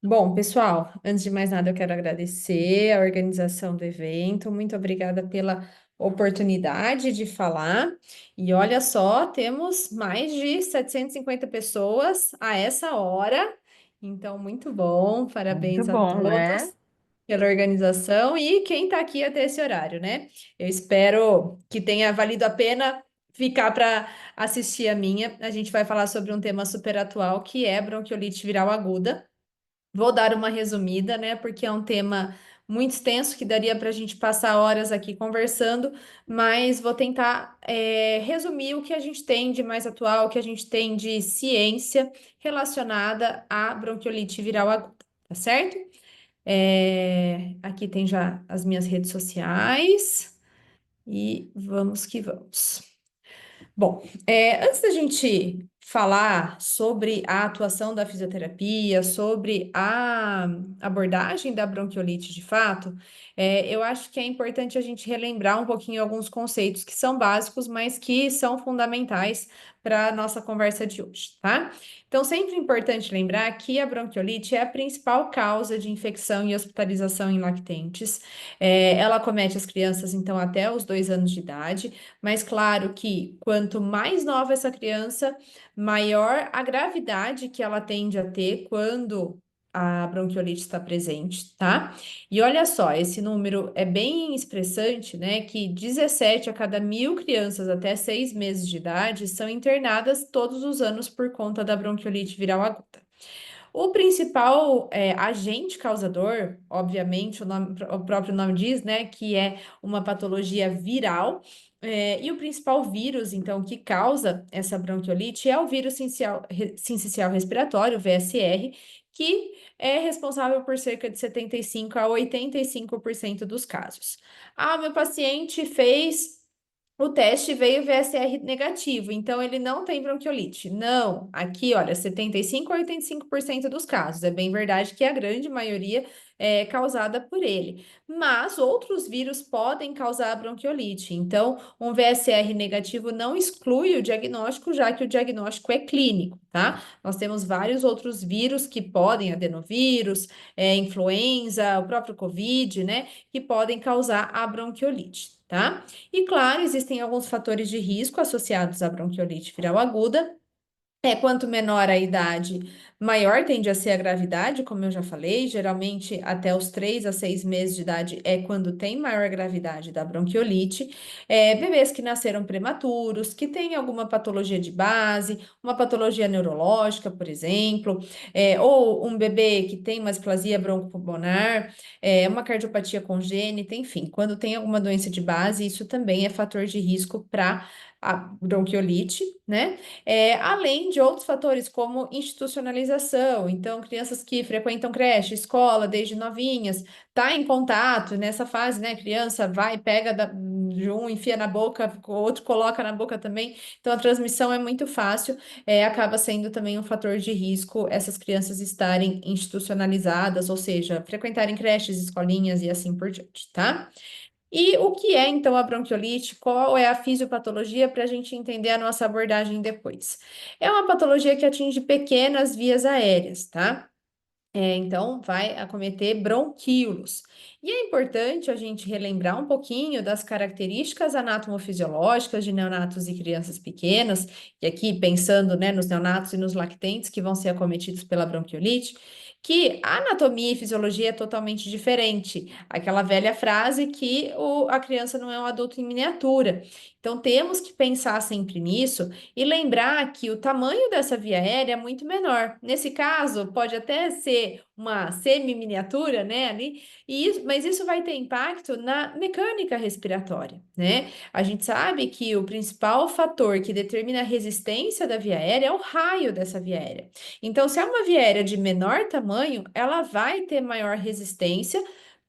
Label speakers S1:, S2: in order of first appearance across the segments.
S1: Bom, pessoal, antes de mais nada, eu quero agradecer a organização do evento. Muito obrigada pela oportunidade de falar. E olha só, temos mais de 750 pessoas a essa hora. Então, muito bom.
S2: Muito
S1: Parabéns a
S2: bom, né?
S1: todos pela organização e quem está aqui até esse horário, né? Eu espero que tenha valido a pena ficar para assistir a minha. A gente vai falar sobre um tema super atual, que é bronquiolite viral aguda. Vou dar uma resumida, né? Porque é um tema muito extenso que daria para a gente passar horas aqui conversando, mas vou tentar resumir o que a gente tem de mais atual, o que a gente tem de ciência relacionada à bronquiolite viral aguda, tá certo? Aqui tem já as minhas redes sociais e vamos que vamos. Bom, antes da gente falar sobre a atuação da fisioterapia, sobre a abordagem da bronquiolite de fato, eu acho que é importante a gente relembrar um pouquinho alguns conceitos que são básicos, mas que são fundamentais para a nossa conversa de hoje, tá? Então, sempre é importante lembrar que a bronquiolite é a principal causa de infecção e hospitalização em lactentes. Ela acomete as crianças, então, até os 2 anos de idade. Mas claro que quanto mais nova essa criança, maior a gravidade que ela tende a ter quando a bronquiolite está presente, tá? E olha só, esse número é bem expressante, né? Que 17 a cada 1.000 crianças até 6 meses de idade são internadas todos os anos por conta da bronquiolite viral aguda. O principal agente causador, obviamente, o próprio nome diz, né, que é uma patologia viral, e o principal vírus, então, que causa essa bronquiolite é o vírus sincicial respiratório, VSR, que é responsável por cerca de 75 a 85% dos casos. Ah, meu paciente fez o teste veio VSR negativo, então ele não tem bronquiolite. Não, aqui, olha, 75 a 85% dos casos. É bem verdade que a grande maioria é causada por ele. Mas outros vírus podem causar bronquiolite. Então, um VSR negativo não exclui o diagnóstico, já que o diagnóstico é clínico, tá? Nós temos vários outros vírus que podem, adenovírus, influenza, o próprio Covid, né, que podem causar a bronquiolite, tá? E claro, existem alguns fatores de risco associados à bronquiolite viral aguda. Quanto menor a idade, maior tende a ser a gravidade, como eu já falei, geralmente até os 3 a 6 meses de idade é quando tem maior gravidade da bronquiolite. Bebês que nasceram prematuros, que têm alguma patologia de base, uma patologia neurológica, por exemplo, ou um bebê que tem uma displasia broncopulmonar, uma cardiopatia congênita, enfim, quando tem alguma doença de base, isso também é fator de risco para a bronquiolite, né? Além de outros fatores como institucionalização, então crianças que frequentam creche, escola desde novinhas, tá em contato nessa fase, né? Criança vai, pega de um, enfia na boca, o outro coloca na boca também, então a transmissão é muito fácil, acaba sendo também um fator de risco essas crianças estarem institucionalizadas, ou seja, frequentarem creches, escolinhas e assim por diante, tá? E o que é então a bronquiolite? Qual é a fisiopatologia para a gente entender a nossa abordagem depois? É uma patologia que atinge pequenas vias aéreas, tá? Então, vai acometer bronquíolos. E é importante a gente relembrar um pouquinho das características anatomofisiológicas de neonatos e crianças pequenas, e aqui pensando, né, nos neonatos e nos lactentes que vão ser acometidos pela bronquiolite, que a anatomia e fisiologia é totalmente diferente. Aquela velha frase que a criança não é um adulto em miniatura. Então, temos que pensar sempre nisso e lembrar que o tamanho dessa via aérea é muito menor. Nesse caso, pode até ser uma semi-miniatura, né, ali, mas isso vai ter impacto na mecânica respiratória, né? A gente sabe que o principal fator que determina a resistência da via aérea é o raio dessa via aérea. Então, se é uma via aérea de menor tamanho, ela vai ter maior resistência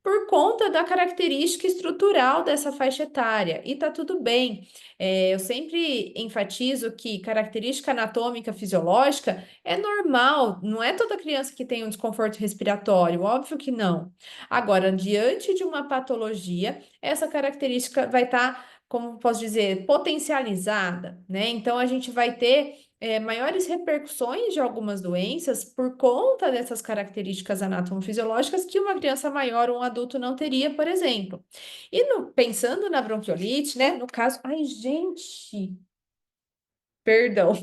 S1: por conta da característica estrutural dessa faixa etária, e tá tudo bem. Eu sempre enfatizo que característica anatômica fisiológica é normal, não é toda criança que tem um desconforto respiratório, óbvio que não. Agora, diante de uma patologia, essa característica vai estar, como posso dizer, potencializada, né? Então, a gente vai ter maiores repercussões de algumas doenças por conta dessas características anatomofisiológicas que uma criança maior ou um adulto não teria, por exemplo. E pensando na bronquiolite, né? No caso, ai, gente, perdão,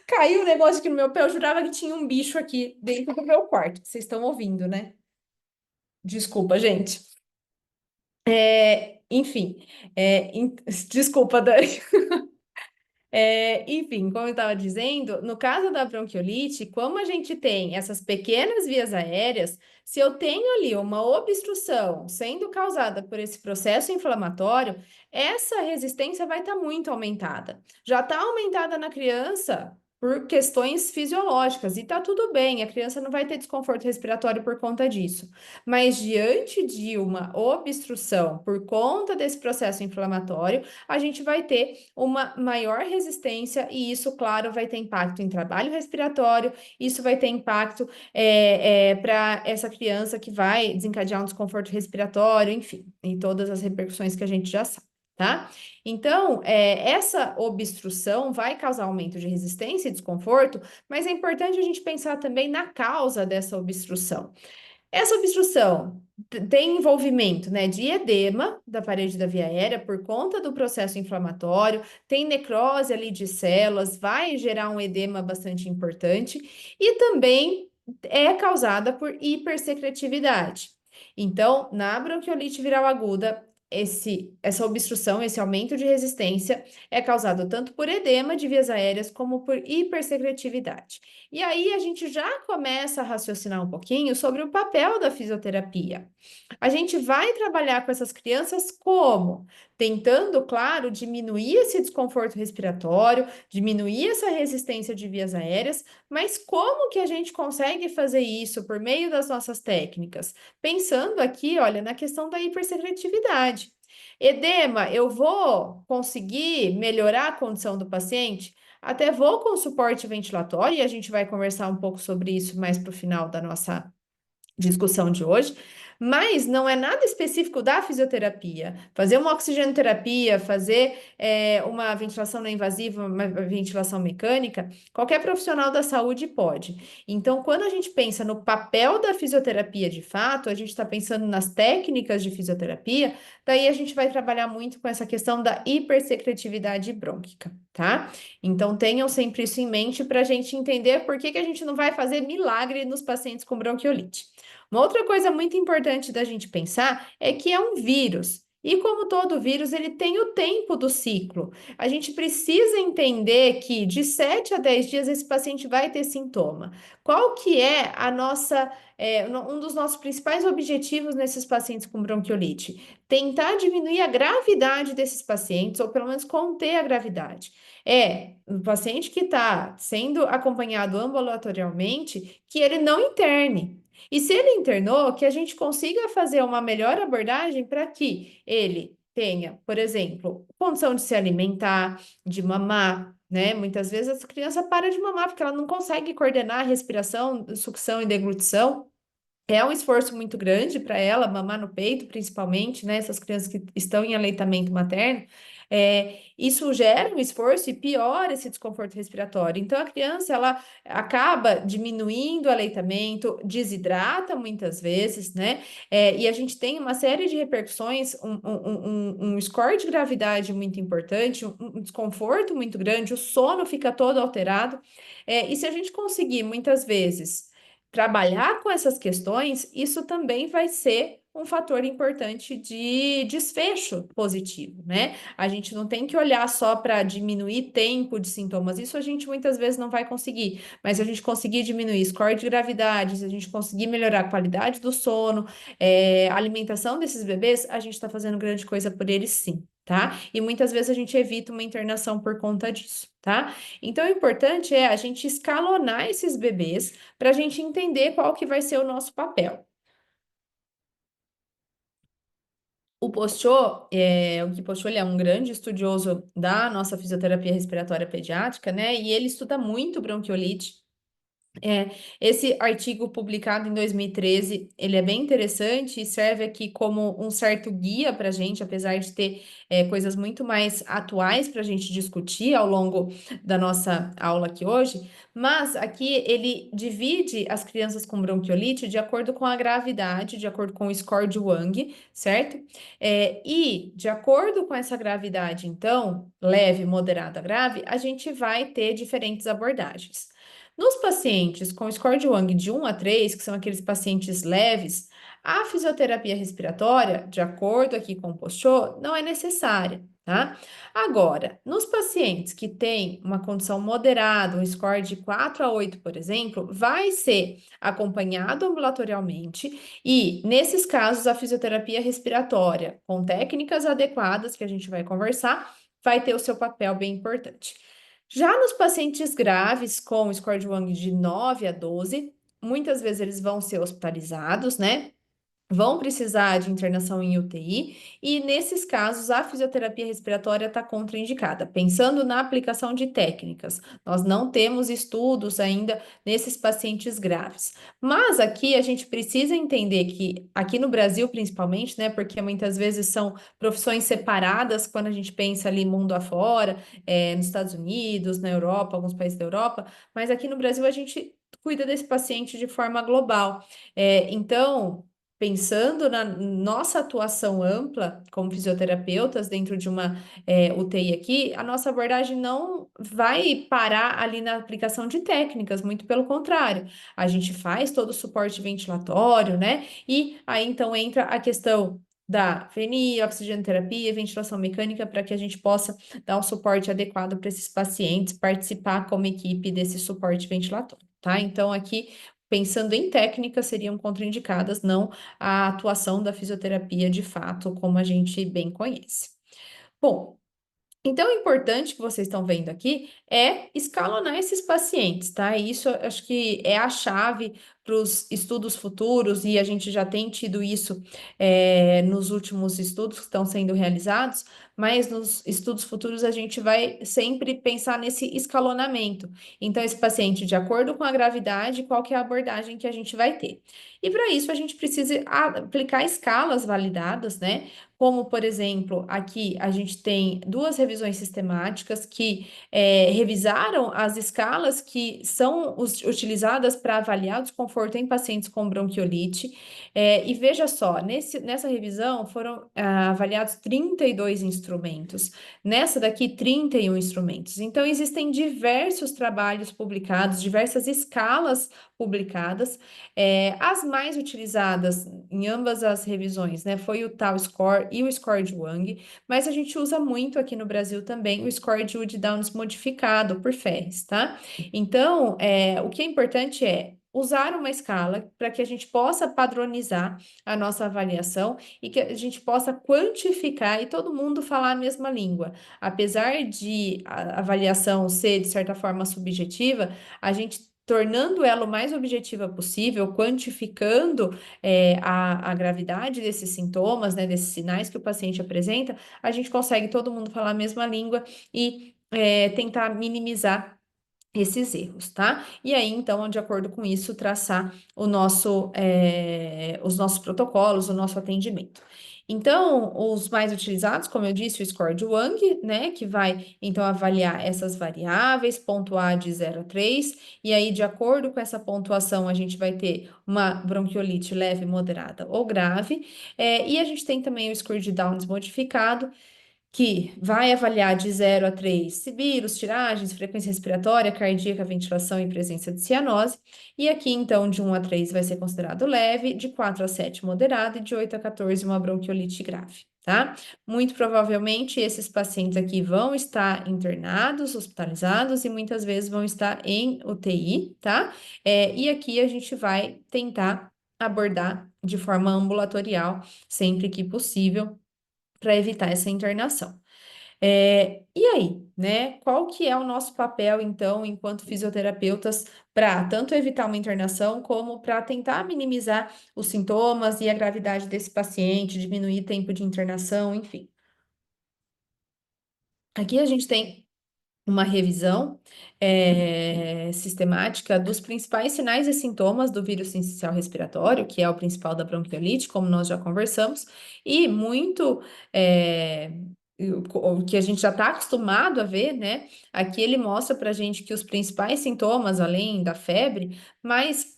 S1: caiu um negócio aqui no meu pé, eu jurava que tinha um bicho aqui dentro do meu quarto, que vocês estão ouvindo, né? Desculpa, gente. Enfim, desculpa, Dani. Enfim, como eu estava dizendo, no caso da bronquiolite, como a gente tem essas pequenas vias aéreas, se eu tenho ali uma obstrução sendo causada por esse processo inflamatório, essa resistência vai estar muito aumentada. Já está aumentada na criança por questões fisiológicas, e está tudo bem, a criança não vai ter desconforto respiratório por conta disso. Mas diante de uma obstrução por conta desse processo inflamatório, a gente vai ter uma maior resistência, e isso, claro, vai ter impacto em trabalho respiratório, isso vai ter impacto para essa criança que vai desencadear um desconforto respiratório, enfim, em todas as repercussões que a gente já sabe. Tá? Então, essa obstrução vai causar aumento de resistência e desconforto, mas é importante a gente pensar também na causa dessa obstrução. Essa obstrução tem envolvimento, né, de edema da parede da via aérea por conta do processo inflamatório, tem necrose ali de células, vai gerar um edema bastante importante e também é causada por hipersecretividade. Então, na bronquiolite viral aguda, essa obstrução, esse aumento de resistência é causado tanto por edema de vias aéreas como por hipersecretividade. E aí a gente já começa a raciocinar um pouquinho sobre o papel da fisioterapia. A gente vai trabalhar com essas crianças como? Tentando, claro, diminuir esse desconforto respiratório, diminuir essa resistência de vias aéreas, mas como que a gente consegue fazer isso por meio das nossas técnicas? Pensando aqui, olha, na questão da hipersecretividade. Edema, eu vou conseguir melhorar a condição do paciente? Até vou com suporte ventilatório, e a gente vai conversar um pouco sobre isso mais para o final da nossa discussão de hoje, mas não é nada específico da fisioterapia. Fazer uma oxigenoterapia, fazer uma ventilação não invasiva, uma ventilação mecânica, qualquer profissional da saúde pode. Então, quando a gente pensa no papel da fisioterapia de fato, a gente está pensando nas técnicas de fisioterapia, daí a gente vai trabalhar muito com essa questão da hipersecretividade brônquica, tá? Então, tenham sempre isso em mente para a gente entender por que que a gente não vai fazer milagre nos pacientes com bronquiolite. Uma outra coisa muito importante da gente pensar é que é um vírus. E como todo vírus, ele tem o tempo do ciclo. A gente precisa entender que de 7 a 10 dias esse paciente vai ter sintoma. Qual que é um dos nossos principais objetivos nesses pacientes com bronquiolite? Tentar diminuir a gravidade desses pacientes, ou pelo menos conter a gravidade. É um paciente que está sendo acompanhado ambulatorialmente, que ele não interne. E se ele internou, que a gente consiga fazer uma melhor abordagem para que ele tenha, por exemplo, condição de se alimentar, de mamar, né? Muitas vezes essa criança para de mamar porque ela não consegue coordenar a respiração, sucção e deglutição. É um esforço muito grande para ela, mamar no peito, principalmente, né? Essas crianças que estão em aleitamento materno, isso gera um esforço e piora esse desconforto respiratório. Então, a criança, ela acaba diminuindo o aleitamento, desidrata muitas vezes, né? E a gente tem uma série de repercussões, um score de gravidade muito importante, um desconforto muito grande, o sono fica todo alterado. E se a gente conseguir, muitas vezes, trabalhar com essas questões, isso também vai ser um fator importante de desfecho positivo, né? A gente não tem que olhar só para diminuir tempo de sintomas, isso a gente muitas vezes não vai conseguir, mas a gente conseguir diminuir score de gravidade, se a gente conseguir melhorar a qualidade do sono, a alimentação desses bebês, a gente está fazendo grande coisa por eles sim. Tá? E muitas vezes a gente evita uma internação por conta disso, tá? Então, o importante é a gente escalonar esses bebês para a gente entender qual que vai ser o nosso papel. O Gui Pochô, ele é um grande estudioso da nossa fisioterapia respiratória pediátrica, né? E ele estuda muito bronquiolite. É, esse artigo publicado em 2013, ele é bem interessante e serve aqui como um certo guia para a gente, apesar de ter coisas muito mais atuais para a gente discutir ao longo da nossa aula aqui hoje, mas aqui ele divide as crianças com bronquiolite de acordo com a gravidade, de acordo com o score de Wang, certo? E de acordo com essa gravidade, então, leve, moderada, grave, a gente vai ter diferentes abordagens. Nos pacientes com score de Wang de 1 a 3, que são aqueles pacientes leves, a fisioterapia respiratória, de acordo aqui com o Pochot, não é necessária, tá? Agora, nos pacientes que têm uma condição moderada, um score de 4 a 8, por exemplo, vai ser acompanhado ambulatorialmente e, nesses casos, a fisioterapia respiratória, com técnicas adequadas, que a gente vai conversar, vai ter o seu papel bem importante. Já nos pacientes graves, com score de Wang de 9 a 12, muitas vezes eles vão ser hospitalizados, né? Vão precisar de internação em UTI, e nesses casos a fisioterapia respiratória está contraindicada. Pensando na aplicação de técnicas, nós não temos estudos ainda nesses pacientes graves. Mas aqui a gente precisa entender que, aqui no Brasil principalmente, né, porque muitas vezes são profissões separadas quando a gente pensa ali mundo afora, nos Estados Unidos, na Europa, alguns países da Europa, mas aqui no Brasil a gente cuida desse paciente de forma global. Então, pensando na nossa atuação ampla como fisioterapeutas dentro de uma UTI aqui, a nossa abordagem não vai parar ali na aplicação de técnicas, muito pelo contrário. A gente faz todo o suporte ventilatório, né? E aí então entra a questão da VNI, oxigenoterapia, ventilação mecânica, para que a gente possa dar um suporte adequado para esses pacientes, participar como equipe desse suporte ventilatório, tá? Então, aqui, pensando em técnicas, seriam contraindicadas, não a atuação da fisioterapia de fato, como a gente bem conhece. Bom, então, o importante que vocês estão vendo aqui é escalonar esses pacientes, tá? Isso eu acho que é a chave para os estudos futuros, e a gente já tem tido isso nos últimos estudos que estão sendo realizados, mas nos estudos futuros a gente vai sempre pensar nesse escalonamento. Então, esse paciente, de acordo com a gravidade, qual que é a abordagem que a gente vai ter? E para isso a gente precisa aplicar escalas validadas, né? Como, por exemplo, aqui a gente tem duas revisões sistemáticas que revisaram as escalas que são utilizadas para avaliar o desconforto em pacientes com bronquiolite. E veja só, nessa revisão foram avaliados 32 instrumentos, nessa daqui 31 instrumentos. Então, existem diversos trabalhos publicados, diversas escalas publicadas. As mais utilizadas em ambas as revisões, né, foi o Tau Score e o Score de Wang, mas a gente usa muito aqui no Brasil também o Score de Wood Downs modificado por Ferris, tá? Então, o que é importante é usar uma escala para que a gente possa padronizar a nossa avaliação e que a gente possa quantificar e todo mundo falar a mesma língua. Apesar de a avaliação ser, de certa forma, subjetiva, a gente tornando ela o mais objetiva possível, quantificando a gravidade desses sintomas, né, desses sinais que o paciente apresenta, a gente consegue todo mundo falar a mesma língua e tentar minimizar esses erros, tá? E aí, então, de acordo com isso, traçar os nossos protocolos, o nosso atendimento. Então, os mais utilizados, como eu disse, o score de Wang, né, que vai, então, avaliar essas variáveis, pontuar de 0 a 3, e aí, de acordo com essa pontuação, a gente vai ter uma bronquiolite leve, moderada ou grave, e a gente tem também o score de Downs modificado, que vai avaliar de 0 a 3 sibilos, tiragens, frequência respiratória, cardíaca, ventilação e presença de cianose. E aqui, então, de 1 a 3 vai ser considerado leve, de 4 a 7 moderado e de 8 a 14 uma bronquiolite grave, tá? Muito provavelmente esses pacientes aqui vão estar internados, hospitalizados e muitas vezes vão estar em UTI, tá? E aqui a gente vai tentar abordar de forma ambulatorial, sempre que possível, para evitar essa internação. E aí, né? Qual que é o nosso papel, então, enquanto fisioterapeutas, para tanto evitar uma internação, como para tentar minimizar os sintomas e a gravidade desse paciente, diminuir tempo de internação, enfim. Aqui a gente tem. uma revisão sistemática dos principais sinais e sintomas do vírus sincicial respiratório, que é o principal da bronquiolite, como nós já conversamos, e muito o que a gente já está acostumado a ver, né? Aqui ele mostra para a gente que os principais sintomas, além da febre, mas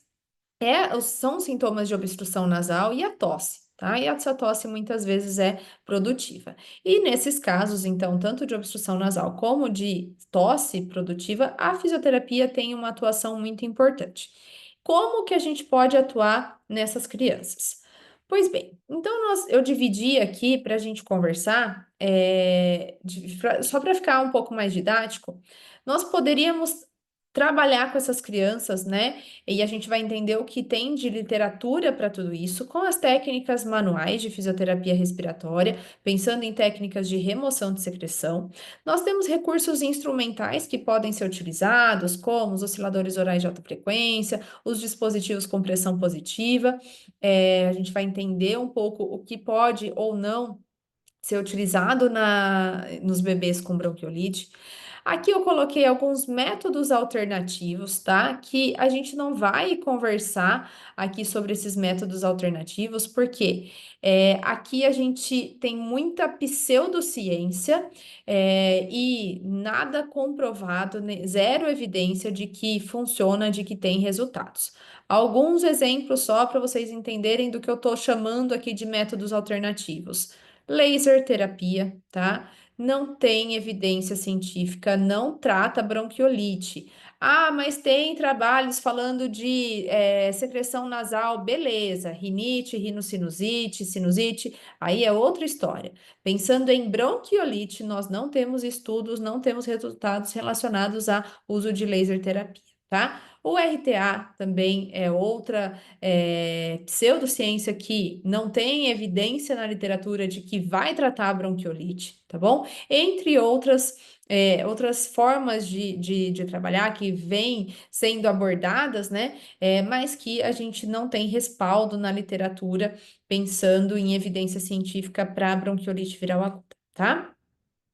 S1: são sintomas de obstrução nasal e a tosse, tá? E essa tosse muitas vezes é produtiva. E nesses casos, então, tanto de obstrução nasal como de tosse produtiva, a fisioterapia tem uma atuação muito importante. Como que a gente pode atuar nessas crianças? Pois bem, então eu dividi aqui para a gente conversar, só para ficar um pouco mais didático, nós poderíamos trabalhar com essas crianças, né? E a gente vai entender o que tem de literatura para tudo isso, com as técnicas manuais de fisioterapia respiratória, pensando em técnicas de remoção de secreção. Nós temos recursos instrumentais que podem ser utilizados, como os osciladores orais de alta frequência, os dispositivos com pressão positiva. A gente vai entender um pouco o que pode ou não ser utilizado nos bebês com bronquiolite. Aqui eu coloquei alguns métodos alternativos, tá? Que a gente não vai conversar aqui sobre esses métodos alternativos, porque aqui a gente tem muita pseudociência e nada comprovado, né, zero evidência de que funciona, de que tem resultados. Alguns exemplos só para vocês entenderem do que eu estou chamando aqui de métodos alternativos. Laser terapia, tá? Não tem evidência científica, não trata bronquiolite. Ah, mas tem trabalhos falando de secreção nasal, beleza. Rinite, rinocinusite, sinusite, aí é outra história. Pensando em bronquiolite, nós não temos estudos, não temos resultados relacionados ao uso de laser terapia, tá? O RTA também é outra pseudociência que não tem evidência na literatura de que vai tratar a bronquiolite, tá bom? Entre outras formas de trabalhar que vêm sendo abordadas, né? Mas que a gente não tem respaldo na literatura pensando em evidência científica para bronquiolite viral aguda, tá?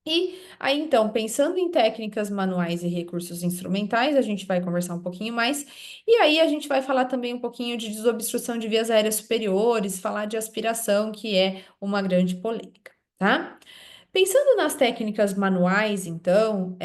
S1: E aí, então, pensando em técnicas manuais e recursos instrumentais, a gente vai conversar um pouquinho mais. E aí, a gente vai falar também um pouquinho de desobstrução de vias aéreas superiores, falar de aspiração, que é uma grande polêmica, tá? Pensando nas técnicas manuais, então,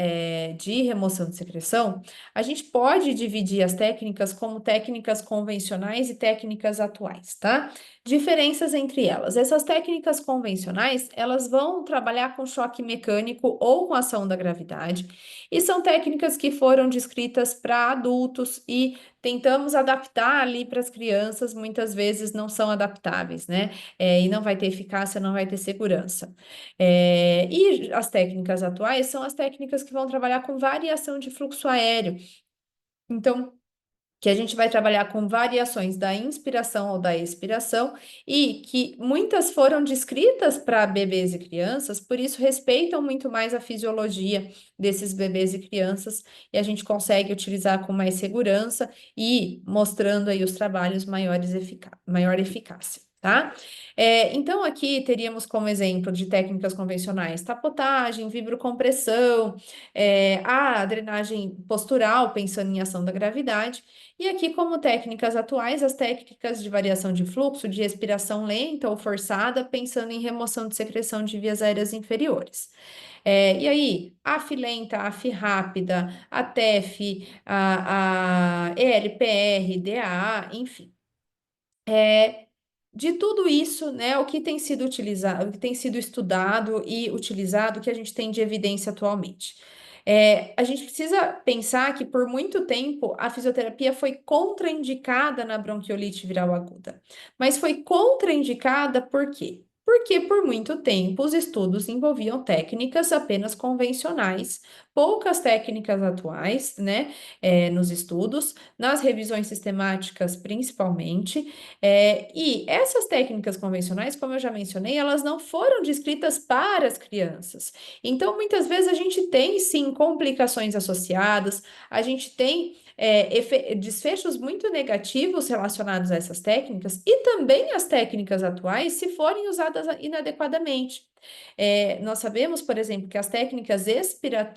S1: de remoção de secreção, a gente pode dividir as técnicas como técnicas convencionais e técnicas atuais, tá? Diferenças entre elas. Essas técnicas convencionais, elas vão trabalhar com choque mecânico ou com ação da gravidade, e são técnicas que foram descritas para adultos e tentamos adaptar ali para as crianças, muitas vezes não são adaptáveis, né? E não vai ter eficácia, não vai ter segurança. E as técnicas atuais são as técnicas que vão trabalhar com variação de fluxo aéreo. Então, que a gente vai trabalhar com variações da inspiração ou da expiração e que muitas foram descritas para bebês e crianças, por isso respeitam muito mais a fisiologia desses bebês e crianças e a gente consegue utilizar com mais segurança e mostrando aí os trabalhos maior eficácia. Tá? Então, aqui teríamos como exemplo de técnicas convencionais tapotagem, vibrocompressão, a drenagem postural, pensando em ação da gravidade, e aqui, como técnicas atuais, as técnicas de variação de fluxo, de respiração lenta ou forçada, pensando em remoção de secreção de vias aéreas inferiores. E aí, AF lenta, AF rápida, a TEF, a ELPR, DAA, enfim. De tudo isso, né, o que tem sido utilizado, o que tem sido estudado e utilizado, o que a gente tem de evidência atualmente. A gente precisa pensar que por muito tempo a fisioterapia foi contraindicada na bronquiolite viral aguda. Mas foi contraindicada por quê? Porque por muito tempo os estudos envolviam técnicas apenas convencionais, poucas técnicas atuais, né, nos estudos, nas revisões sistemáticas principalmente. E essas técnicas convencionais, como eu já mencionei, elas não foram descritas para as crianças. Então, muitas vezes a gente tem sim complicações associadas, a gente tem desfechos muito negativos relacionados a essas técnicas e também as técnicas atuais, se forem usadas inadequadamente. Nós sabemos, por exemplo, que as técnicas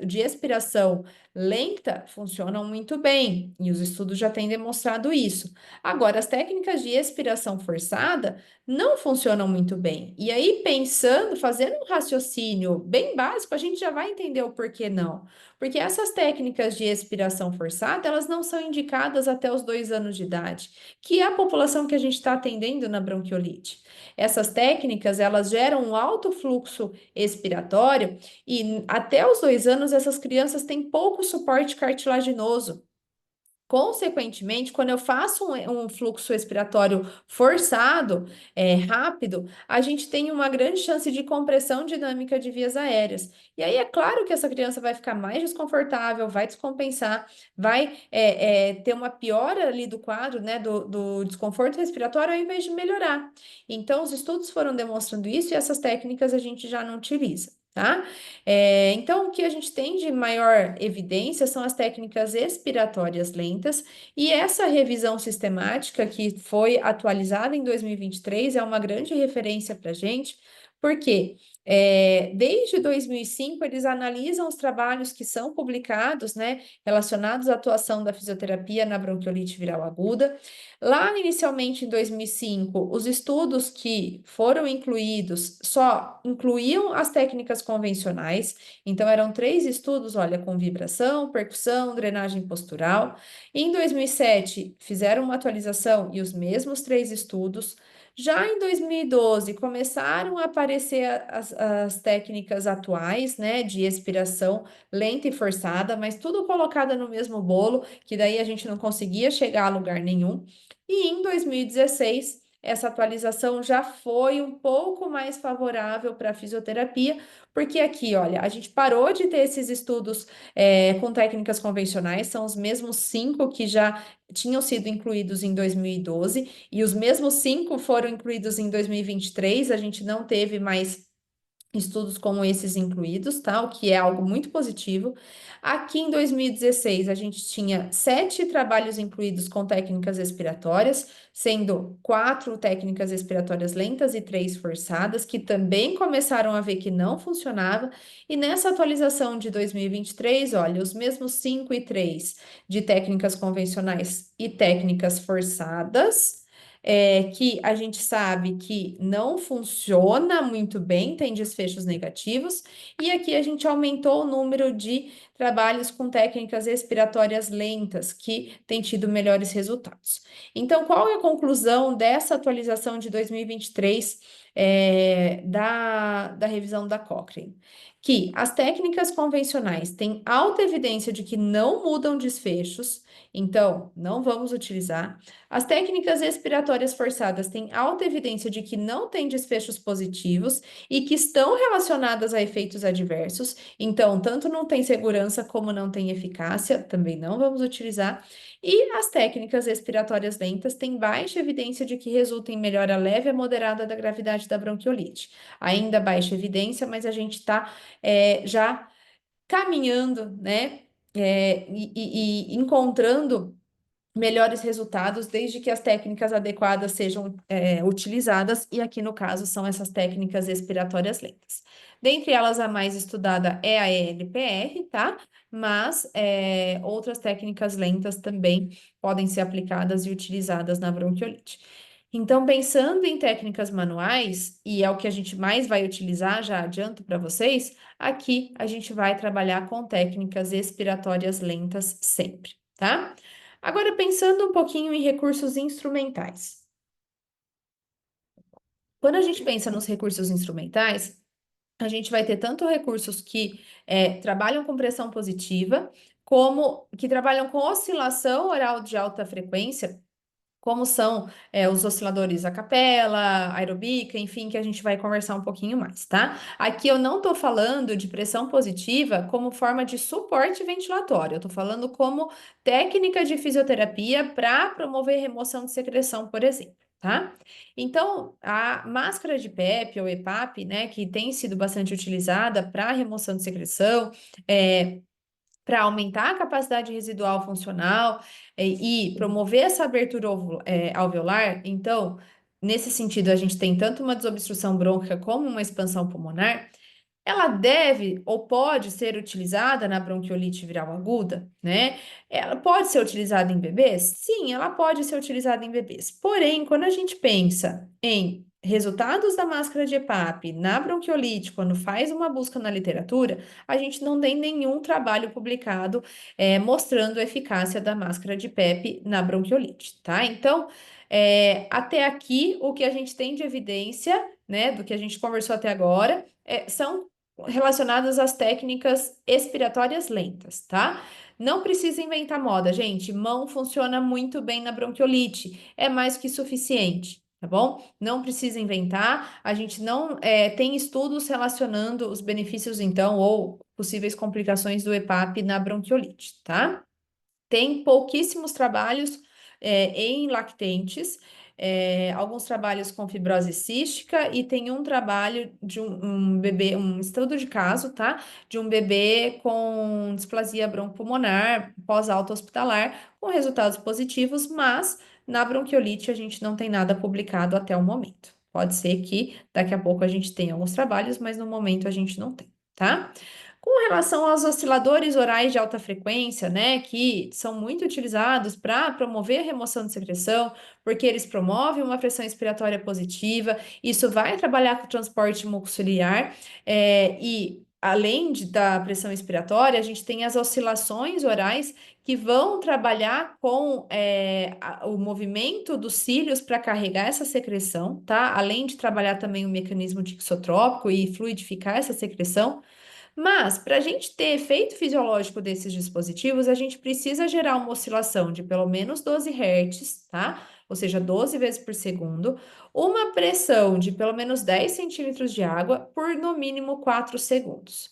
S1: de expiração lenta funcionam muito bem, e os estudos já têm demonstrado isso. Agora, as técnicas de expiração forçada não funcionam muito bem. E aí, pensando, fazendo um raciocínio bem básico, a gente já vai entender o porquê não. Porque essas técnicas de expiração forçada, elas não são indicadas até os 2 anos de idade, que é a população que a gente está atendendo na bronquiolite. Essas técnicas, elas geram um alto fluxo expiratório e até os 2 anos essas crianças têm pouco suporte cartilaginoso. Consequentemente, quando eu faço um fluxo respiratório forçado, rápido, a gente tem uma grande chance de compressão dinâmica de vias aéreas. E aí é claro que essa criança vai ficar mais desconfortável, vai descompensar, vai ter uma piora ali do quadro, né, do desconforto respiratório, ao invés de melhorar. Então, os estudos foram demonstrando isso e essas técnicas a gente já não utiliza. Tá? Então, o que a gente tem de maior evidência são as técnicas expiratórias lentas, e essa revisão sistemática que foi atualizada em 2023 é uma grande referência para a gente, porque desde 2005 eles analisam os trabalhos que são publicados, né, relacionados à atuação da fisioterapia na bronquiolite viral aguda. Lá, inicialmente, em 2005, os estudos que foram incluídos só incluíam as técnicas convencionais, então eram 3 estudos, olha, com vibração, percussão, drenagem postural. Em 2007, fizeram uma atualização e os mesmos 3 estudos. Já em 2012, começaram a aparecer as técnicas atuais, né, de expiração lenta e forçada, mas tudo colocada no mesmo bolo, que daí a gente não conseguia chegar a lugar nenhum. E em 2016, essa atualização já foi um pouco mais favorável para a fisioterapia, porque aqui, olha, a gente parou de ter esses estudos com técnicas convencionais, são os mesmos 5 que já tinham sido incluídos em 2012, e os mesmos 5 foram incluídos em 2023, a gente não teve mais estudos como esses incluídos, tá? O que é algo muito positivo. Aqui em 2016, a gente tinha 7 trabalhos incluídos com técnicas expiratórias, sendo 4 técnicas expiratórias lentas e 3 forçadas, que também começaram a ver que não funcionava. E nessa atualização de 2023, olha, os mesmos 5 e 3 de técnicas convencionais e técnicas forçadas que a gente sabe que não funciona muito bem, tem desfechos negativos, e aqui a gente aumentou o número de trabalhos com técnicas expiratórias lentas, que tem tido melhores resultados. Então, qual é a conclusão dessa atualização de 2023 da revisão da Cochrane? Que as técnicas convencionais têm alta evidência de que não mudam desfechos, então não vamos utilizar. As técnicas expiratórias forçadas têm alta evidência de que não têm desfechos positivos e que estão relacionadas a efeitos adversos, então, tanto não tem segurança como não tem eficácia, também não vamos utilizar. E as técnicas expiratórias lentas têm baixa evidência de que resultam em melhora leve a moderada da gravidade da bronquiolite. Ainda baixa evidência, mas a gente está já caminhando, né? E encontrando melhores resultados desde que as técnicas adequadas sejam utilizadas, e aqui no caso são essas técnicas expiratórias lentas. Dentre elas, a mais estudada é a ELPR, tá? Mas outras técnicas lentas também podem ser aplicadas e utilizadas na bronquiolite. Então, pensando em técnicas manuais, e é o que a gente mais vai utilizar, já adianto para vocês, aqui a gente vai trabalhar com técnicas expiratórias lentas sempre, tá? Agora, pensando um pouquinho em recursos instrumentais. Quando a gente pensa nos recursos instrumentais, a gente vai ter tanto recursos que trabalham com pressão positiva, como que trabalham com oscilação oral de alta frequência, como são os osciladores a capela, aerobica, enfim, que a gente vai conversar um pouquinho mais, tá? Aqui eu não estou falando de pressão positiva como forma de suporte ventilatório, eu estou falando como técnica de fisioterapia para promover remoção de secreção, por exemplo. Tá? Então, a máscara de PEP ou EPAP, né, que tem sido bastante utilizada para remoção de secreção, para aumentar a capacidade residual funcional e promover essa abertura alveolar, então, nesse sentido a gente tem tanto uma desobstrução brônquica como uma expansão pulmonar, ela deve ou pode ser utilizada na bronquiolite viral aguda, né? Ela pode ser utilizada em bebês? Sim, ela pode ser utilizada em bebês. Porém, quando a gente pensa em resultados da máscara de EPAP na bronquiolite, quando faz uma busca na literatura, a gente não tem nenhum trabalho publicado mostrando a eficácia da máscara de PEP na bronquiolite, tá? Então, até aqui, o que a gente tem de evidência, né, do que a gente conversou até agora, são relacionadas às técnicas expiratórias lentas, tá? Não precisa inventar moda, gente. Mão funciona muito bem na bronquiolite, é mais que suficiente, tá bom? Não precisa inventar. A gente não tem estudos relacionando os benefícios, então, ou possíveis complicações do EPAP na bronquiolite, tá? Tem pouquíssimos trabalhos em lactentes, alguns trabalhos com fibrose cística e tem um trabalho de um bebê, um estudo de caso, tá? De um bebê com displasia broncopulmonar pós-alta hospitalar, com resultados positivos, mas na bronquiolite a gente não tem nada publicado até o momento. Pode ser que daqui a pouco a gente tenha alguns trabalhos, mas no momento a gente não tem, tá? Com relação aos osciladores orais de alta frequência, né, que são muito utilizados para promover a remoção de secreção, porque eles promovem uma pressão expiratória positiva, isso vai trabalhar com o transporte mucociliar, e além da pressão expiratória, a gente tem as oscilações orais que vão trabalhar com o movimento dos cílios para carregar essa secreção, tá? Além de trabalhar também o mecanismo tixotrópico e fluidificar essa secreção. Mas, para a gente ter efeito fisiológico desses dispositivos, a gente precisa gerar uma oscilação de pelo menos 12 Hz, tá? Ou seja, 12 vezes por segundo, uma pressão de pelo menos 10 centímetros de água por no mínimo 4 segundos.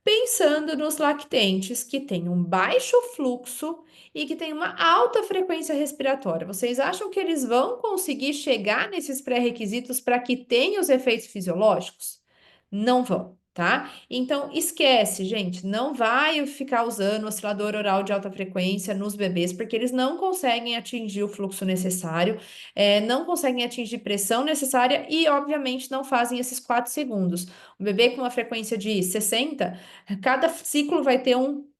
S1: Pensando nos lactentes que têm um baixo fluxo e que têm uma alta frequência respiratória, vocês acham que eles vão conseguir chegar nesses pré-requisitos para que tenham os efeitos fisiológicos? Não vão, tá? Então, esquece, gente, não vai ficar usando oscilador oral de alta frequência nos bebês, porque eles não conseguem atingir o fluxo necessário, não conseguem atingir pressão necessária e, obviamente, não fazem esses 4 segundos. Um bebê com uma frequência de 60, cada ciclo vai ter um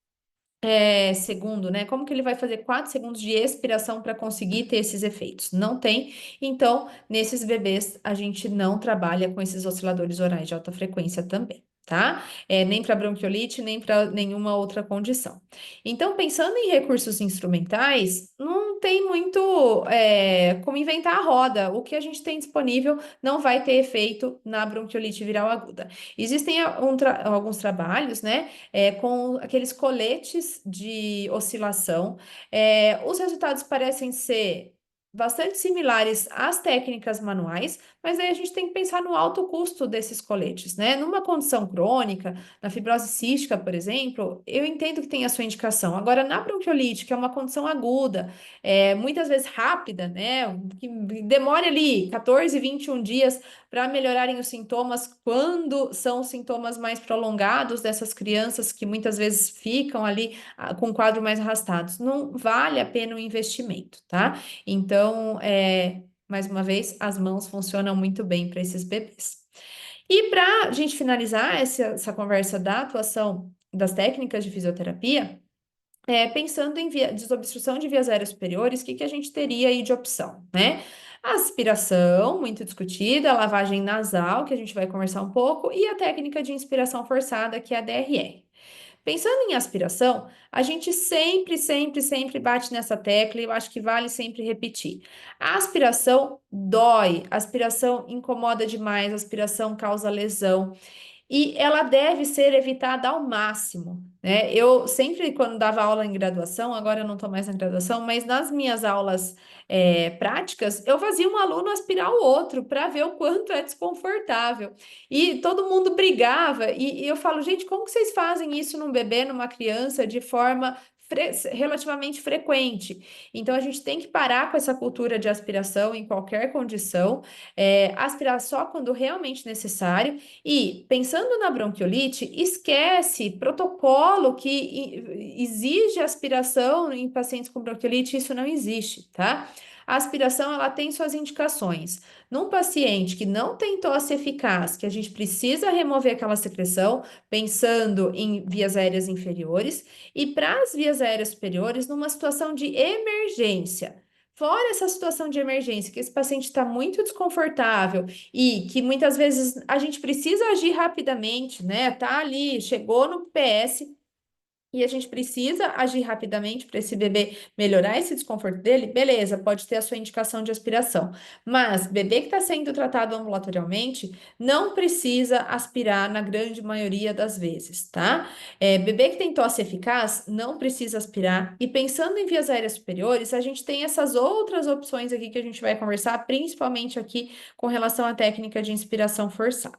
S1: segundo, né? Como que ele vai fazer 4 segundos de expiração para conseguir ter esses efeitos? Não tem. Então, nesses bebês, a gente não trabalha com esses osciladores orais de alta frequência também. Tá? Nem para bronquiolite, nem para nenhuma outra condição. Então, pensando em recursos instrumentais, não tem muito como inventar a roda. O que a gente tem disponível não vai ter efeito na bronquiolite viral aguda. Existem alguns trabalhos, né? Com aqueles coletes de oscilação. Os resultados parecem ser bastante similares às técnicas manuais, mas aí a gente tem que pensar no alto custo desses coletes, né? Numa condição crônica, na fibrose cística, por exemplo, eu entendo que tem a sua indicação. Agora, na bronquiolite, que é uma condição aguda, muitas vezes rápida, né? Que demora ali 14, 21 dias para melhorarem os sintomas quando são sintomas mais prolongados dessas crianças que muitas vezes ficam ali com o quadro mais arrastados. Não vale a pena o investimento, tá? Então, mais uma vez, as mãos funcionam muito bem para esses bebês. E para a gente finalizar essa conversa da atuação das técnicas de fisioterapia, pensando em desobstrução de vias aéreas superiores, o que a gente teria aí de opção, né? Aspiração, muito discutida, a lavagem nasal, que a gente vai conversar um pouco, e a técnica de inspiração forçada, que é a DRR. Pensando em aspiração, a gente sempre, sempre, sempre bate nessa tecla e eu acho que vale sempre repetir. A aspiração dói, a aspiração incomoda demais, a aspiração causa lesão e ela deve ser evitada ao máximo, né? Eu sempre, quando dava aula em graduação, agora eu não estou mais na graduação, mas nas minhas aulas práticas, eu fazia um aluno aspirar o outro para ver o quanto é desconfortável. E todo mundo brigava, e eu falo, gente, como que vocês fazem isso num bebê, numa criança, de forma relativamente frequente? Então, a gente tem que parar com essa cultura de aspiração em qualquer condição, aspirar só quando realmente necessário. E pensando na bronquiolite, esquece protocolo que exige aspiração em pacientes com bronquiolite, isso não existe, tá? a aspiração ela tem suas indicações. Num paciente que não tem tosse eficaz, que a gente precisa remover aquela secreção, pensando em vias aéreas inferiores, e para as vias aéreas superiores, numa situação de emergência. Fora essa situação de emergência, que esse paciente está muito desconfortável e que muitas vezes a gente precisa agir rapidamente, né? Tá ali, chegou no PS, e a gente precisa agir rapidamente para esse bebê melhorar esse desconforto dele, beleza, pode ter a sua indicação de aspiração. Mas bebê que está sendo tratado ambulatorialmente não precisa aspirar na grande maioria das vezes, tá? Bebê que tem tosse eficaz não precisa aspirar. E pensando em vias aéreas superiores, a gente tem essas outras opções aqui que a gente vai conversar, principalmente aqui com relação à técnica de inspiração forçada.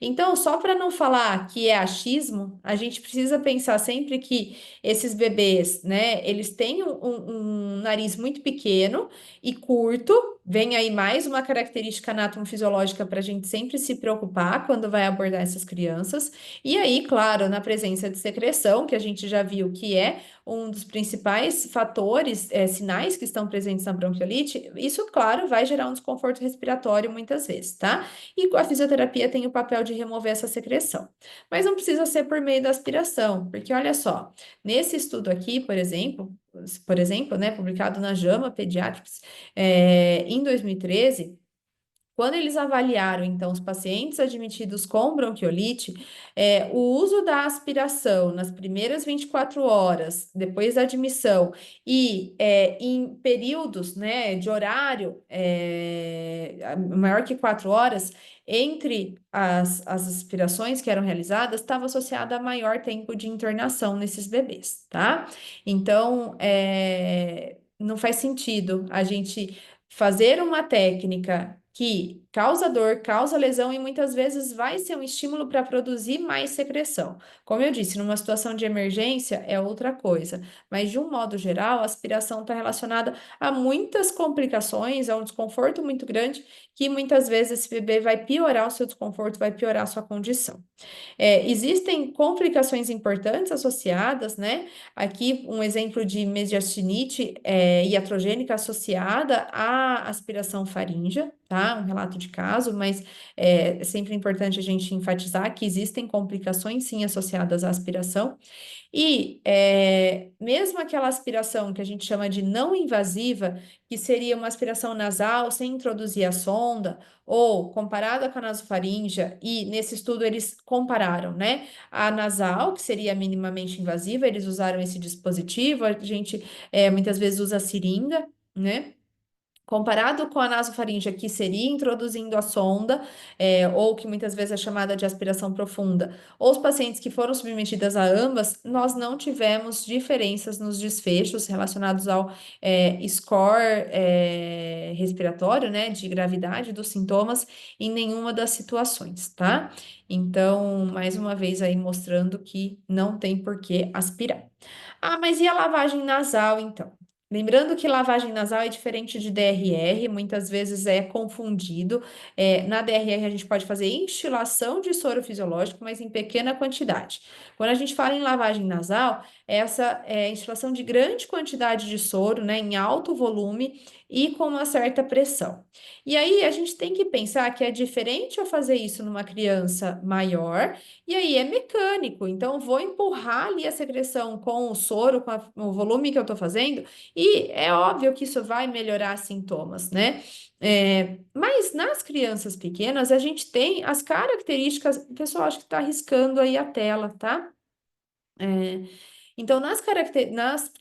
S1: Então, só para não falar que é achismo, a gente precisa pensar sempre que esses bebês, né, eles têm um nariz muito pequeno e curto. Vem aí mais uma característica anatomofisiológica para a gente sempre se preocupar quando vai abordar essas crianças. E aí, claro, na presença de secreção, que a gente já viu que é um dos principais fatores, sinais que estão presentes na bronquiolite, isso, claro, vai gerar um desconforto respiratório muitas vezes, tá? E a fisioterapia tem o papel de remover essa secreção. Mas não precisa ser por meio da aspiração, porque olha só, nesse estudo aqui, por exemplo, né, publicado na JAMA Pediatrics, em 2013, quando eles avaliaram, então, os pacientes admitidos com bronquiolite, o uso da aspiração nas primeiras 24 horas, depois da admissão, e em períodos, né, de horário maior que 4 horas, entre as aspirações que eram realizadas, estava associada a maior tempo de internação nesses bebês, tá? Então, não faz sentido a gente fazer uma técnica que causa dor, causa lesão e muitas vezes vai ser um estímulo para produzir mais secreção. Como eu disse, numa situação de emergência é outra coisa, mas de um modo geral, a aspiração está relacionada a muitas complicações, a um desconforto muito grande, que muitas vezes esse bebê vai piorar o seu desconforto, vai piorar a sua condição. Existem complicações importantes associadas, né? Aqui um exemplo de mediastinite iatrogênica associada à aspiração faríngea, tá? Um relato de caso, mas é sempre importante a gente enfatizar que existem complicações sim associadas à aspiração. E mesmo aquela aspiração que a gente chama de não invasiva, que seria uma aspiração nasal sem introduzir a sonda, ou comparada com a nasofaríngea, e nesse estudo eles compararam, né? A nasal, que seria minimamente invasiva, eles usaram esse dispositivo, a gente muitas vezes usa a seringa, né? Comparado com a nasofaríngea, que seria introduzindo a sonda, ou que muitas vezes é chamada de aspiração profunda, ou os pacientes que foram submetidas a ambas, nós não tivemos diferenças nos desfechos relacionados ao score respiratório, né, de gravidade dos sintomas em nenhuma das situações, tá? Então, mais uma vez aí mostrando que não tem por que aspirar. Ah, mas e a lavagem nasal, então? Lembrando que lavagem nasal é diferente de DRR, muitas vezes é confundido. Na DRR, a gente pode fazer instilação de soro fisiológico, mas em pequena quantidade. Quando a gente fala em lavagem nasal, essa é instilação de grande quantidade de soro, né, em alto volume e com uma certa pressão. E aí, a gente tem que pensar que é diferente eu fazer isso numa criança maior, e aí é mecânico. Então, eu vou empurrar ali a secreção com o soro, com o volume que eu estou fazendo. E é óbvio que isso vai melhorar sintomas, né? Mas nas crianças pequenas, a gente tem as características. Pessoal, acho que está arriscando aí a tela, tá? É, então, nas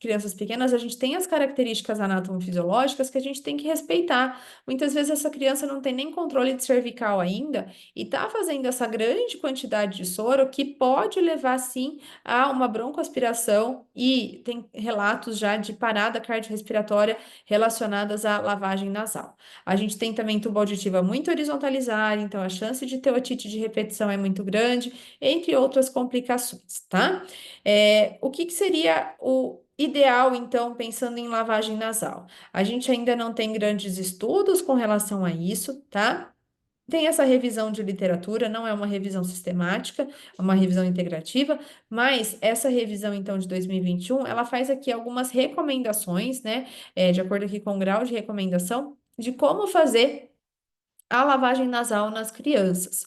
S1: crianças pequenas, a gente tem as características anatomofisiológicas que a gente tem que respeitar. Muitas vezes essa criança não tem nem controle de cervical ainda e está fazendo essa grande quantidade de soro que pode levar, sim, a uma broncoaspiração e tem relatos já de parada cardiorrespiratória relacionadas à lavagem nasal. A gente tem também tuba auditiva muito horizontalizada, então a chance de ter otite de repetição é muito grande, entre outras complicações, tá? O que seria o ideal, então, pensando em lavagem nasal? A gente ainda não tem grandes estudos com relação a isso, tá? tem essa revisão de literatura, não é uma revisão sistemática, é uma revisão integrativa, mas essa revisão, então, de 2021, ela faz aqui algumas recomendações, né, de acordo aqui com o grau de recomendação, de como fazer a lavagem nasal nas crianças.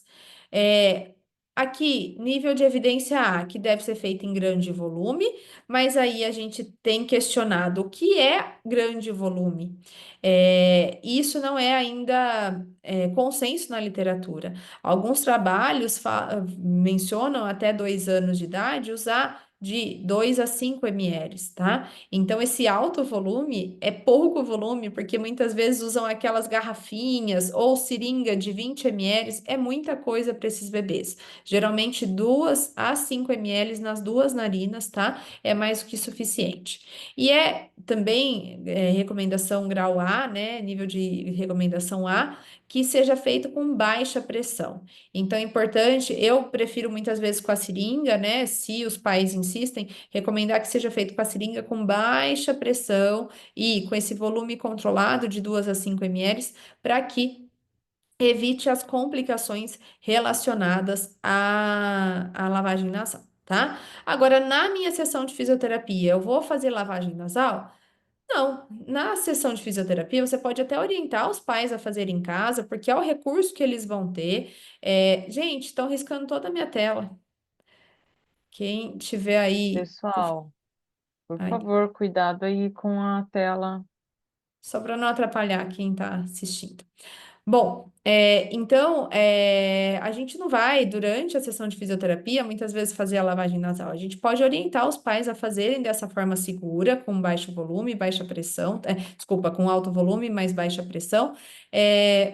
S1: É, aqui, nível de evidência A, que deve ser feito em grande volume, mas aí a gente tem questionado o que é grande volume. Isso não é ainda consenso na literatura. Alguns trabalhos mencionam até 2 anos de idade usar de 2 a 5 ml, tá? Então, esse alto volume é pouco volume, porque muitas vezes usam aquelas garrafinhas ou seringa de 20 ml, é muita coisa para esses bebês. Geralmente, 2 a 5 ml nas duas narinas, tá? É mais do que suficiente. E é também recomendação grau A, né? Nível de recomendação A, que seja feito com baixa pressão. Então, é importante, eu prefiro muitas vezes com a seringa, né? Se os pais insistem, recomendar que seja feito com a seringa com baixa pressão e com esse volume controlado de 2 a 5 ml, para que evite as complicações relacionadas à lavagem nasal, tá? Agora, na minha sessão de fisioterapia, eu vou fazer lavagem nasal? Não, na sessão de fisioterapia você pode até orientar os pais a fazer em casa, porque é o recurso que eles vão ter. Gente, estão riscando toda a minha tela. Quem tiver aí,
S2: Pessoal, por
S1: ai,
S2: favor, cuidado aí com a tela.
S1: só para não atrapalhar quem está assistindo. Bom, então, a gente não vai, durante a sessão de fisioterapia, muitas vezes fazer a lavagem nasal. A gente pode orientar os pais a fazerem dessa forma segura, com baixo volume, baixa pressão, desculpa, com alto volume, mas baixa pressão.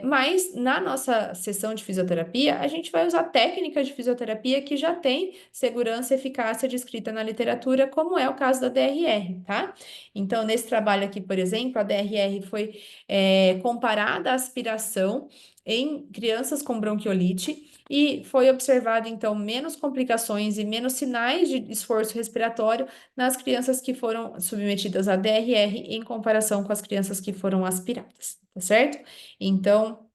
S1: Mas na nossa sessão de fisioterapia, a gente vai usar técnicas de fisioterapia que já tem segurança e eficácia descrita na literatura, como é o caso da DRR, tá? Então, nesse trabalho aqui, por exemplo, a DRR foi comparada à aspiração em crianças com bronquiolite e foi observado, então, menos complicações e menos sinais de esforço respiratório nas crianças que foram submetidas à DRR em comparação com as crianças que foram aspiradas, tá certo? Então,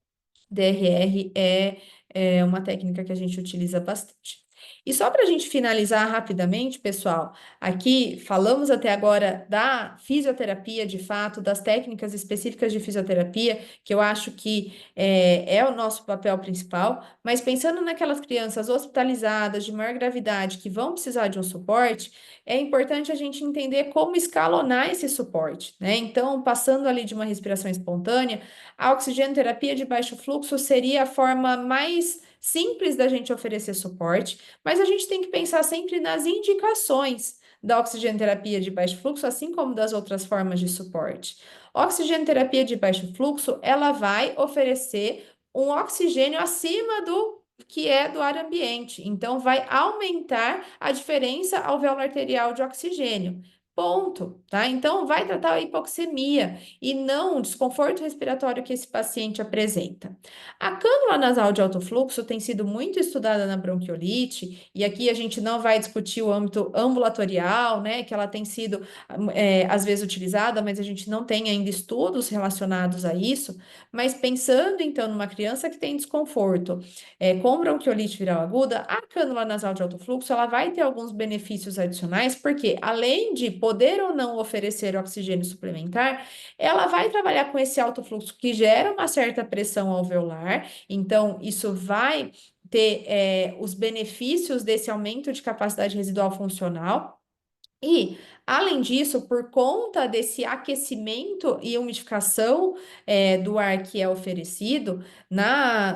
S1: DRR é uma técnica que a gente utiliza bastante. E só para a gente finalizar rapidamente, pessoal, aqui falamos até agora da fisioterapia, de fato, das técnicas específicas de fisioterapia, que eu acho que é o nosso papel principal, mas pensando naquelas crianças hospitalizadas de maior gravidade que vão precisar de um suporte, é importante a gente entender como escalonar esse suporte, né? Então, passando ali de uma respiração espontânea, a oxigenoterapia de baixo fluxo seria a forma mais simples da gente oferecer suporte, mas a gente tem que pensar sempre nas indicações da oxigenoterapia de baixo fluxo, assim como das outras formas de suporte. Oxigenoterapia de baixo fluxo, ela vai oferecer um oxigênio acima do que é do ar ambiente, então vai aumentar a diferença alveolar arterial de oxigênio. Ponto, tá? Então, vai tratar a hipoxemia e não o desconforto respiratório que esse paciente apresenta. A cânula nasal de alto fluxo tem sido muito estudada na bronquiolite, e aqui a gente não vai discutir o âmbito ambulatorial, né, que ela tem sido às vezes utilizada, mas a gente não tem ainda estudos relacionados a isso. Mas pensando então numa criança que tem desconforto com bronquiolite viral aguda, a cânula nasal de alto fluxo ela vai ter alguns benefícios adicionais, porque além de poder ou não oferecer oxigênio suplementar, ela vai trabalhar com esse alto fluxo que gera uma certa pressão alveolar, então isso vai ter os benefícios desse aumento de capacidade residual funcional. E, além disso, por conta desse aquecimento e umidificação do ar que é oferecido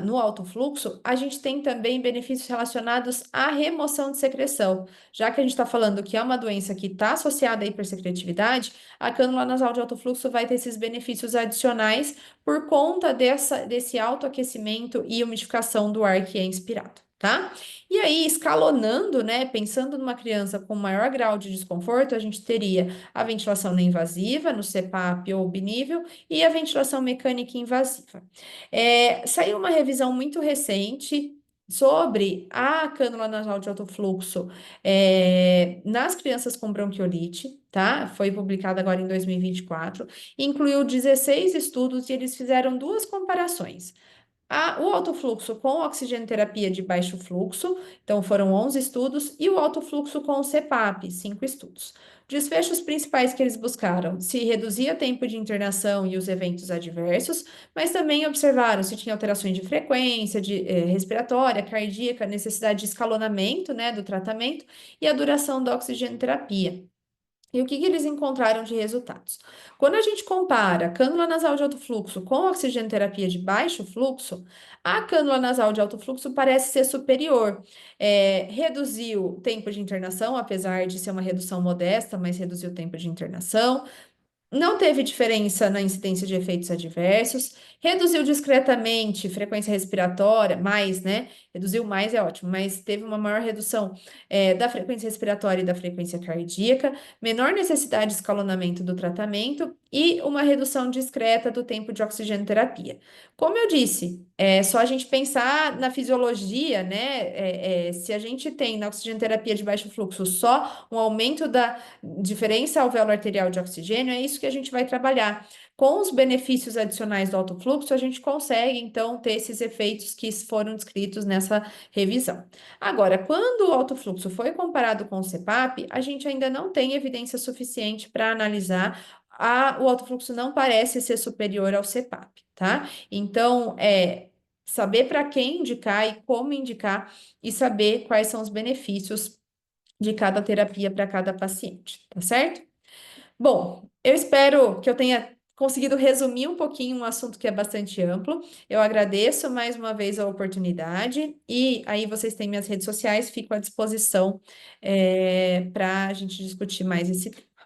S1: no alto fluxo, a gente tem também benefícios relacionados à remoção de secreção. Já que a gente está falando que é uma doença que está associada à hipersecretividade, a cânula nasal de alto fluxo vai ter esses benefícios adicionais por conta desse alto aquecimento e umidificação do ar que é inspirado, tá? E aí, escalonando, né, pensando numa criança com maior grau de desconforto, a gente teria a ventilação não invasiva, no CPAP ou binível, e a ventilação mecânica invasiva. Saiu uma revisão muito recente sobre a cânula nasal de alto fluxo nas crianças com bronquiolite, tá? Foi publicada agora em 2024, incluiu 16 estudos e eles fizeram duas comparações. O alto fluxo com oxigenoterapia de baixo fluxo, então foram 11 estudos, e o alto fluxo com o CPAP, 5 estudos. Desfechos principais que eles buscaram: se reduzia o tempo de internação e os eventos adversos, mas também observaram se tinha alterações de frequência, respiratória, cardíaca, necessidade de escalonamento, né, do tratamento e a duração da oxigenoterapia. E o que que eles encontraram de resultados? Quando a gente compara cânula nasal de alto fluxo com oxigenoterapia de baixo fluxo, a cânula nasal de alto fluxo parece ser superior. Reduziu o tempo de internação, apesar de ser uma redução modesta, mas reduziu o tempo de internação. Não teve diferença na incidência de efeitos adversos, reduziu discretamente frequência respiratória, mais, né? Reduziu mais é ótimo, mas teve uma maior redução da frequência respiratória e da frequência cardíaca, menor necessidade de escalonamento do tratamento e uma redução discreta do tempo de oxigenoterapia. Como eu disse, é só a gente pensar na fisiologia, né? Se a gente tem na oxigenoterapia de baixo fluxo só um aumento da diferença alvéolo arterial de oxigênio, é isso que a gente vai trabalhar. Com os benefícios adicionais do alto fluxo, a gente consegue, então, ter esses efeitos que foram descritos nessa revisão. Agora, quando o alto fluxo foi comparado com o CPAP, a gente ainda não tem evidência suficiente para analisar. O alto fluxo não parece ser superior ao CPAP, tá? Então, saber para quem indicar e como indicar e saber quais são os benefícios de cada terapia para cada paciente, tá certo? Bom, eu espero que eu tenha conseguido resumir um pouquinho um assunto que é bastante amplo. Eu agradeço mais uma vez a oportunidade e aí vocês têm minhas redes sociais, fico à disposição para a gente discutir mais esse tema.